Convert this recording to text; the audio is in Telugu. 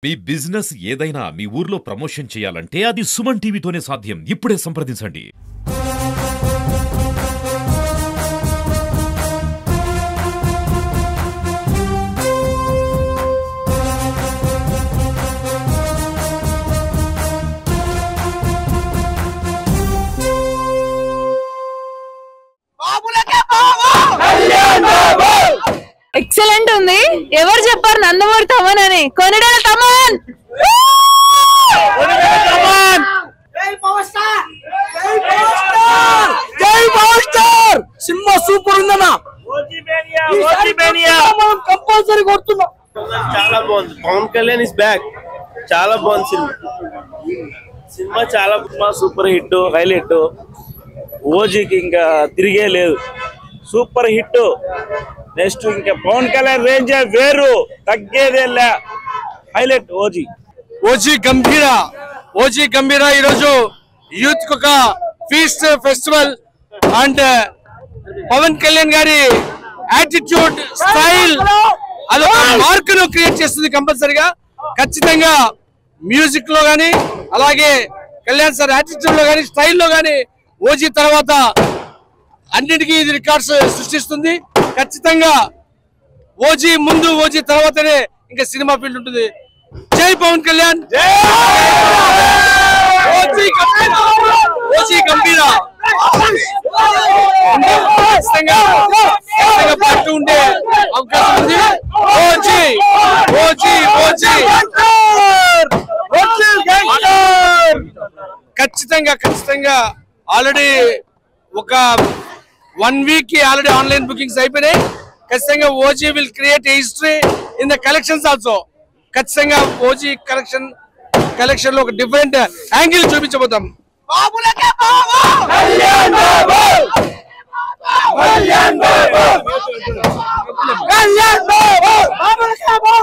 మీ బిజినెస్ ఏదైనా మీ ఊర్లో ప్రమోషన్ చేయాలంటే అది సుమన్ టీవీతోనే సాధ్యం. ఇప్పుడే సంప్రదించండి. ఎక్సలెంట్ ఉంది. ఎవరు చెప్పారు నందమూరి తమన్ అని? కొనిడెల తమన్. సినిమా సూపర్ ఉందన్నా. కంపల్సరీ కొడుతున్నాం. చాలా బాగుంది. Pawan Kalyan is back. చాలా బాగుంది సినిమా చాలా సూపర్ హిట్, హైలైట్. ఓజీకి ఇంకా తిరిగే లేదు. Super hit. నెక్స్ట్ ఇంకా పవన్ కళ్యాణ్ రేంజ్ వేరు, తగ్గేదేలే. హైలైట్ ఓజీ గంభీర ఈరోజు యూత్ కు ఒక feast festival. And Pawan Kalyan గారి యాటిట్యూడ్, స్టైల్ అదొక మార్క్ ను క్రియేట్ చేస్తుంది. కంపల్సరీగా ఖచ్చితంగా మ్యూజిక్ లో గానీ, అలాగే కళ్యాణ్ సార్ యాటిట్యూడ్ లో గానీ, స్టైల్లో గానీ ఓజీ తర్వాత అన్నిటికీ ఇది రికార్డ్స్ సృష్టిస్తుంది. ఖచ్చితంగా ఓజీ ముందు, ఓజీ తర్వాతనే ఇంకా సినిమా ఫీల్డ్ ఉంటుంది. జై పవన్ కళ్యాణ్. ఓజీ గంభీర పాటు ఉండే అవకాశం ఉంది. ఖచ్చితంగా ఆల్రెడీ ఒక 1 వీక్ కి ఆల్రెడీ ఆన్లైన్ బుకింగ్స్ అయిపోయినాయి. ఖచ్చితంగా OG will create history in the collections also. ఖచ్చితంగా ఓజీ కలెక్షన్ లో ఒక డిఫరెంట్ యాంగిల్ చూపించబోతాం. కళ్యాణ్ బాబు